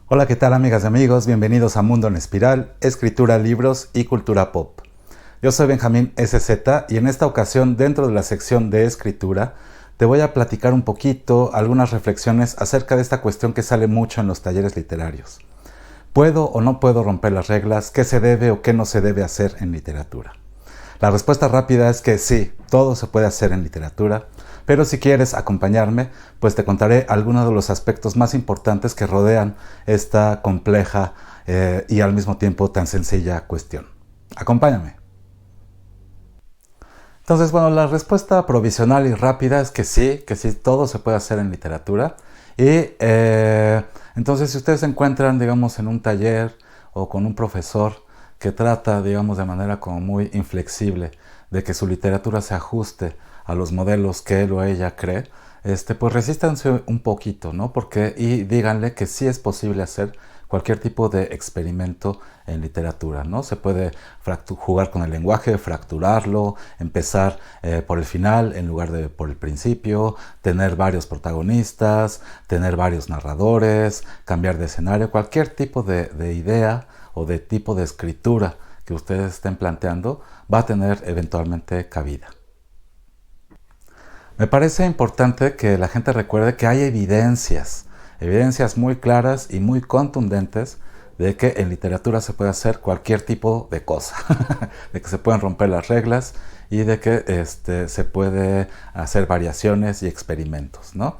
Hola, ¿qué tal amigas y amigos? Bienvenidos a Mundo en Espiral, escritura, libros y cultura pop. Yo soy Benjamín SZ y en esta ocasión, dentro de la sección de escritura, te voy a platicar un poquito, algunas reflexiones acerca de esta cuestión que sale mucho en los talleres literarios. ¿Puedo o no puedo romper las reglas? ¿Qué se debe o qué no se debe hacer en literatura? La respuesta rápida es que sí, todo se puede hacer en literatura, pero si quieres acompañarme, pues te contaré algunos de los aspectos más importantes que rodean esta compleja y al mismo tiempo tan sencilla cuestión. Acompáñame. Entonces, bueno, la respuesta provisional y rápida es que sí, todo se puede hacer en literatura. Y entonces, si ustedes se encuentran, digamos, en un taller o con un profesor que trata, digamos, de manera como muy inflexible de que su literatura se ajuste a los modelos que él o ella cree, pues resístanse un poquito, ¿no? Y díganle que sí es posible hacer cualquier tipo de experimento en literatura, ¿no? Se puede jugar con el lenguaje, fracturarlo, empezar por el final en lugar de por el principio, tener varios protagonistas, tener varios narradores, cambiar de escenario, cualquier tipo de idea o de tipo de escritura que ustedes estén planteando va a tener eventualmente cabida. Me parece importante que la gente recuerde que hay evidencias muy claras y muy contundentes de que en literatura se puede hacer cualquier tipo de cosa, de que se pueden romper las reglas y de que se puede hacer variaciones y experimentos, ¿no?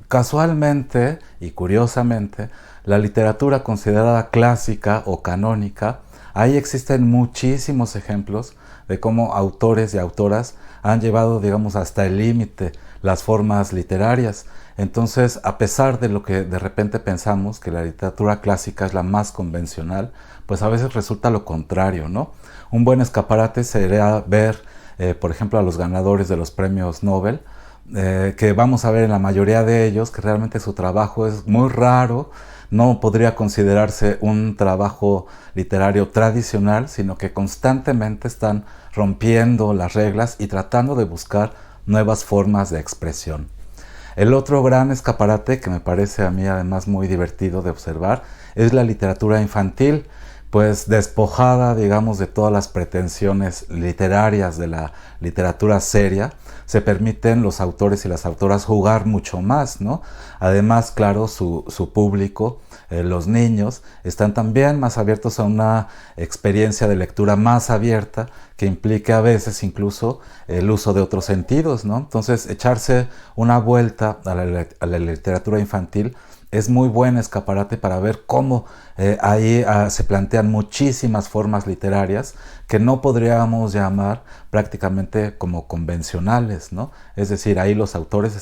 Casualmente y curiosamente, la literatura considerada clásica o canónica, ahí existen muchísimos ejemplos de cómo autores y autoras han llevado, digamos, hasta el límite las formas literarias. Entonces, a pesar de lo que de repente pensamos, que la literatura clásica es la más convencional, pues a veces resulta lo contrario, ¿no? Un buen escaparate sería ver, por ejemplo, a los ganadores de los premios Nobel, que vamos a ver en la mayoría de ellos que realmente su trabajo es muy raro, no podría considerarse un trabajo literario tradicional, sino que constantemente están rompiendo las reglas y tratando de buscar nuevas formas de expresión. El otro gran escaparate que me parece a mí además muy divertido de observar es la literatura infantil, pues despojada, digamos, de todas las pretensiones literarias de la literatura seria, se permiten los autores y las autoras jugar mucho más, ¿no? Además, claro, su público, los niños, están también más abiertos a una experiencia de lectura más abierta que implique a veces incluso el uso de otros sentidos, ¿no? Entonces, echarse una vuelta a la literatura infantil es muy buen escaparate para ver cómo ahí se plantean muchísimas formas literarias que no podríamos llamar prácticamente como convencionales, ¿no? Es decir, ahí los autores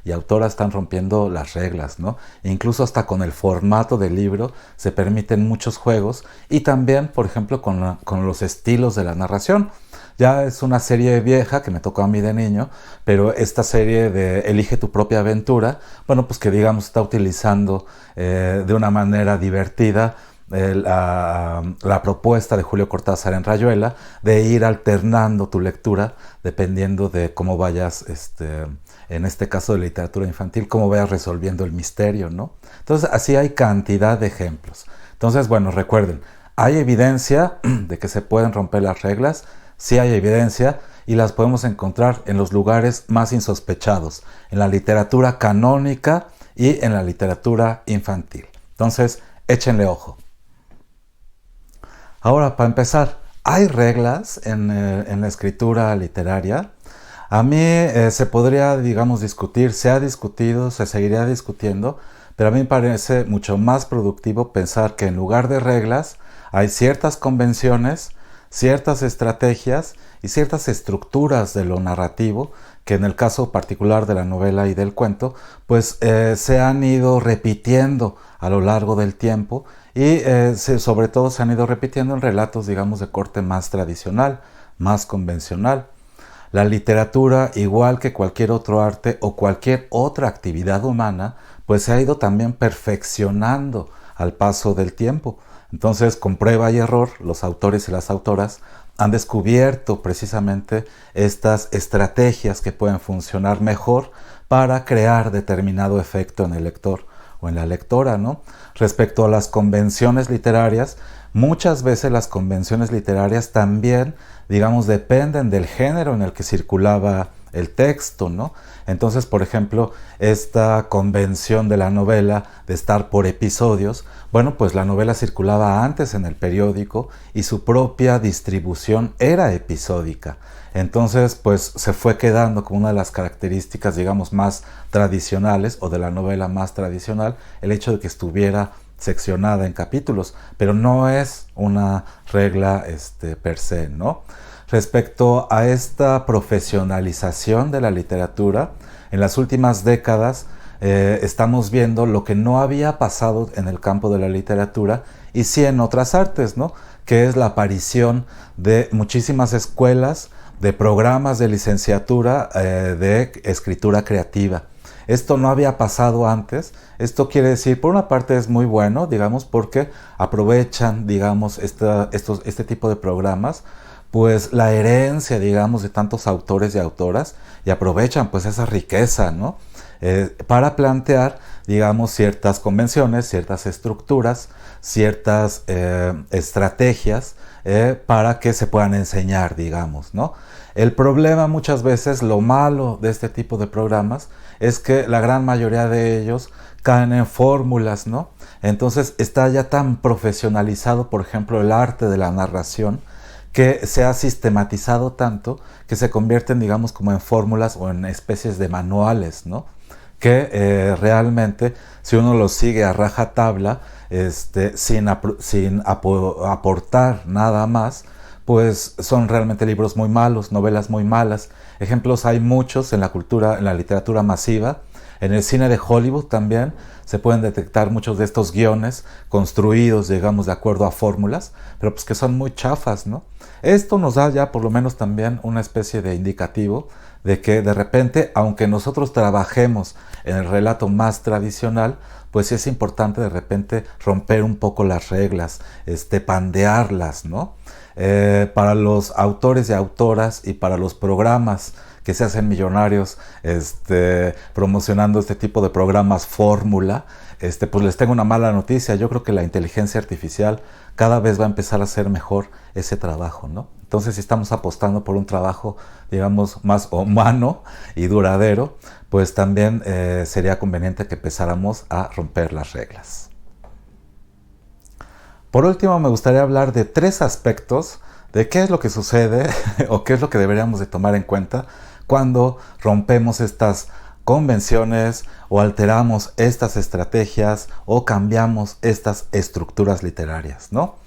y autoras están rompiendo las reglas, ¿no? E incluso hasta con el formato del libro se permiten muchos juegos y también, por ejemplo, con los estilos de la narración. Ya es una serie vieja que me tocó a mí de niño, pero esta serie de Elige tu propia aventura, bueno, pues que digamos está utilizando de una manera divertida la propuesta de Julio Cortázar en Rayuela de ir alternando tu lectura dependiendo de cómo vayas, en este caso de literatura infantil, cómo vayas resolviendo el misterio, ¿no? Entonces así hay cantidad de ejemplos. Entonces, bueno, recuerden, hay evidencia de que se pueden romper las reglas. Sí hay evidencia y las podemos encontrar en los lugares más insospechados, en la literatura canónica y en la literatura infantil. Entonces, échenle ojo. Ahora, para empezar, ¿hay reglas en la escritura literaria? A mí se podría, digamos, discutir, se ha discutido, se seguiría discutiendo, pero a mí me parece mucho más productivo pensar que en lugar de reglas hay ciertas convenciones, ciertas estrategias y ciertas estructuras de lo narrativo que en el caso particular de la novela y del cuento pues se han ido repitiendo a lo largo del tiempo y sobre todo se han ido repitiendo en relatos, digamos, de corte más tradicional, más convencional. La literatura, igual que cualquier otro arte o cualquier otra actividad humana, pues se ha ido también perfeccionando al paso del tiempo. Entonces, con prueba y error, los autores y las autoras han descubierto precisamente estas estrategias que pueden funcionar mejor para crear determinado efecto en el lector o en la lectora, ¿no? Respecto a las convenciones literarias, muchas veces las convenciones literarias también, digamos, dependen del género en el que circulaba el texto, ¿no? Entonces, por ejemplo, esta convención de la novela de estar por episodios, bueno, pues la novela circulaba antes en el periódico y su propia distribución era episódica. Entonces, pues se fue quedando como una de las características, digamos, más tradicionales o de la novela más tradicional, el hecho de que estuviera seccionada en capítulos, pero no es una regla per se, ¿no? Respecto a esta profesionalización de la literatura, en las últimas décadas estamos viendo lo que no había pasado en el campo de la literatura y sí en otras artes, ¿no? Que es la aparición de muchísimas escuelas, de programas de licenciatura de escritura creativa. Esto no había pasado antes. Esto quiere decir, por una parte es muy bueno, digamos, porque aprovechan, digamos, este tipo de programas, pues la herencia, digamos, de tantos autores y autoras, y aprovechan pues esa riqueza, ¿no? Para plantear, digamos, ciertas convenciones, ciertas estructuras, ciertas estrategias para que se puedan enseñar, digamos, ¿no? El problema muchas veces, lo malo de este tipo de programas, es que la gran mayoría de ellos caen en fórmulas, ¿no? Entonces está ya tan profesionalizado, por ejemplo, el arte de la narración, que se ha sistematizado tanto que se convierten, digamos, como en fórmulas o en especies de manuales, ¿no? Que realmente, si uno los sigue a rajatabla, sin aportar nada más, pues son realmente libros muy malos, novelas muy malas. Ejemplos hay muchos en la cultura, en la literatura masiva. En el cine de Hollywood también se pueden detectar muchos de estos guiones construidos, digamos, de acuerdo a fórmulas, pero pues que son muy chafas, ¿no? Esto nos da ya por lo menos también una especie de indicativo de que de repente, aunque nosotros trabajemos en el relato más tradicional, pues sí es importante de repente romper un poco las reglas, pandearlas, ¿no? Para los autores y autoras y para los programas que se hacen millonarios promocionando este tipo de programas fórmula, pues les tengo una mala noticia. Yo creo que la inteligencia artificial cada vez va a empezar a hacer mejor ese trabajo, ¿no? Entonces, si estamos apostando por un trabajo, digamos, más humano y duradero, pues también sería conveniente que empezáramos a romper las reglas. Por último, me gustaría hablar de 3 aspectos de qué es lo que sucede o qué es lo que deberíamos de tomar en cuenta cuando rompemos estas convenciones o alteramos estas estrategias o cambiamos estas estructuras literarias, ¿no?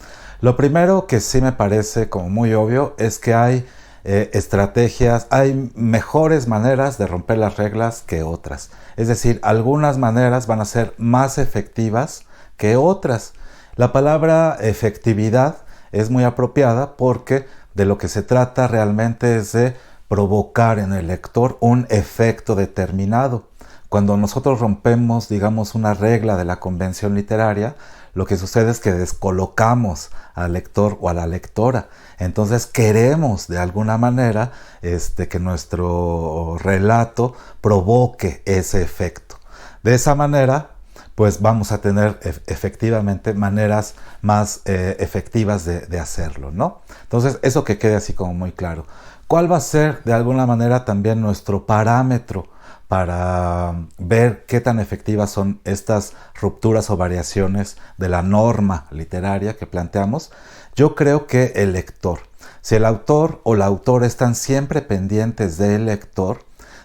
Lo primero que sí me parece como muy obvio es que hay estrategias, hay mejores maneras de romper las reglas que otras. Es decir, algunas maneras van a ser más efectivas que otras. La palabra efectividad es muy apropiada porque de lo que se trata realmente es de provocar en el lector un efecto determinado. Cuando nosotros rompemos, digamos, una regla de la convención literaria, lo que sucede es que descolocamos al lector o a la lectora. Entonces queremos de alguna manera que nuestro relato provoque ese efecto. De esa manera, pues vamos a tener efectivamente maneras más efectivas de hacerlo, ¿no? Entonces, eso que quede así como muy claro. ¿Cuál va a ser de alguna manera también nuestro parámetro para ver qué tan efectivas son estas rupturas o variaciones de la norma literaria que planteamos? Yo creo que el lector. Si el autor o la autora están siempre pendientes del lector,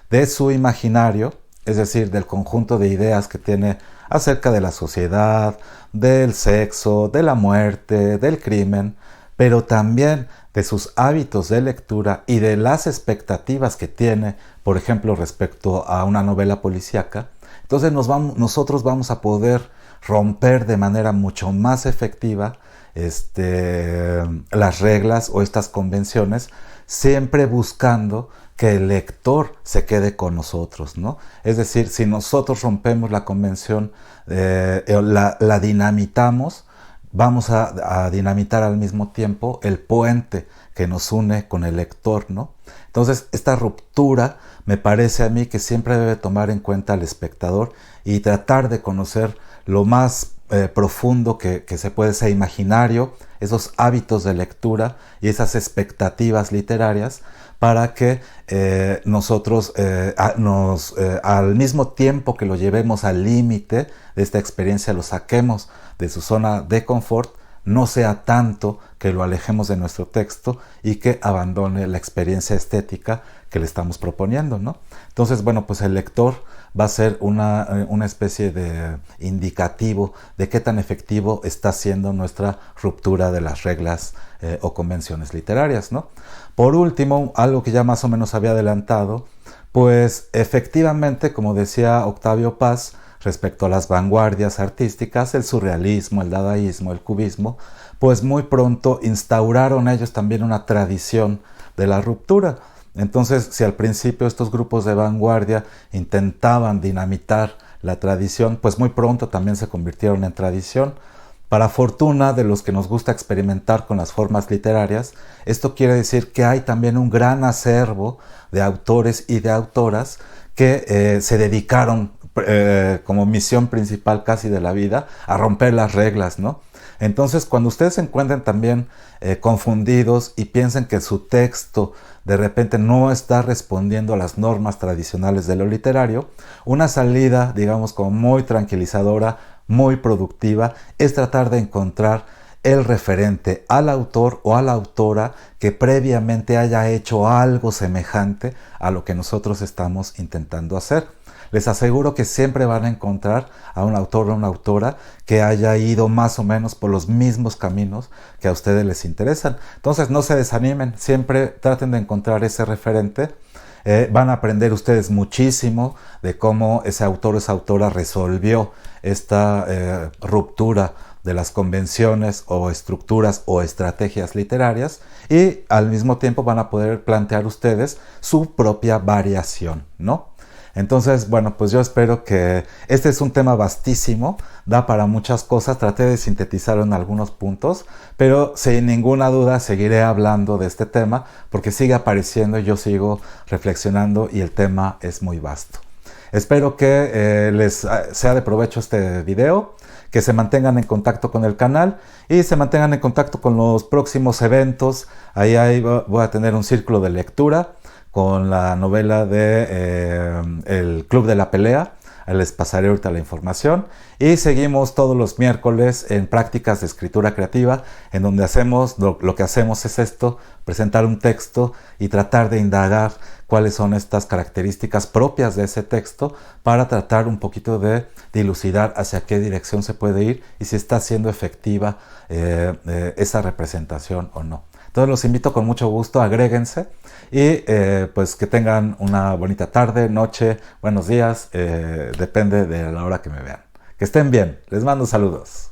de su imaginario, es decir, del conjunto de ideas que tiene acerca de la sociedad, del sexo, de la muerte, del crimen, pero también de sus hábitos de lectura y de las expectativas que tiene, por ejemplo, respecto a una novela policíaca, entonces nosotros vamos a poder romper de manera mucho más efectiva las reglas o estas convenciones, siempre buscando que el lector se quede con nosotros, ¿no? Es decir, si nosotros rompemos la convención, la dinamitamos, vamos a dinamitar al mismo tiempo el puente que nos une con el lector, ¿no? Entonces, esta ruptura me parece a mí que siempre debe tomar en cuenta al espectador y tratar de conocer lo más profundo que se puede, ser imaginario, esos hábitos de lectura y esas expectativas literarias, para que nosotros al mismo tiempo que lo llevemos al límite de esta experiencia, lo saquemos de su zona de confort, no sea tanto que lo alejemos de nuestro texto y que abandone la experiencia estética que le estamos proponiendo, ¿no? Entonces, bueno, pues el lector va a ser una especie de indicativo de qué tan efectivo está siendo nuestra ruptura de las reglas o convenciones literarias, ¿no? Por último, algo que ya más o menos había adelantado, pues efectivamente, como decía Octavio Paz, respecto a las vanguardias artísticas, el surrealismo, el dadaísmo, el cubismo, pues muy pronto instauraron ellos también una tradición de la ruptura. Entonces, si al principio estos grupos de vanguardia intentaban dinamitar la tradición, pues muy pronto también se convirtieron en tradición. Para fortuna de los que nos gusta experimentar con las formas literarias, esto quiere decir que hay también un gran acervo de autores y de autoras que se dedicaron como misión principal casi de la vida a romper las reglas, ¿no? Entonces, cuando ustedes se encuentren también confundidos y piensen que su texto de repente no está respondiendo a las normas tradicionales de lo literario, una salida, digamos, como muy tranquilizadora, muy productiva, es tratar de encontrar el referente al autor o a la autora que previamente haya hecho algo semejante a lo que nosotros estamos intentando hacer. Les aseguro que siempre van a encontrar a un autor o una autora que haya ido más o menos por los mismos caminos que a ustedes les interesan. Entonces no se desanimen, siempre traten de encontrar ese referente. Van a aprender ustedes muchísimo de cómo ese autor o esa autora resolvió esta ruptura de las convenciones o estructuras o estrategias literarias, y al mismo tiempo van a poder plantear ustedes su propia variación, ¿no? Entonces, bueno, pues yo espero que este es un tema vastísimo, da para muchas cosas, traté de sintetizarlo en algunos puntos, pero sin ninguna duda seguiré hablando de este tema porque sigue apareciendo y yo sigo reflexionando y el tema es muy vasto. Espero que les sea de provecho este video, que se mantengan en contacto con el canal y se mantengan en contacto con los próximos eventos. Ahí voy a tener un círculo de lectura con la novela de El Club de la Pelea. Les pasaré ahorita la información. Y seguimos todos los miércoles en prácticas de escritura creativa, en donde lo que hacemos es esto: presentar un texto y tratar de indagar cuáles son estas características propias de ese texto para tratar un poquito de dilucidar hacia qué dirección se puede ir y si está siendo efectiva esa representación o no. Entonces los invito con mucho gusto, agréguense y pues que tengan una bonita tarde, noche, buenos días, depende de la hora que me vean. Que estén bien, les mando saludos.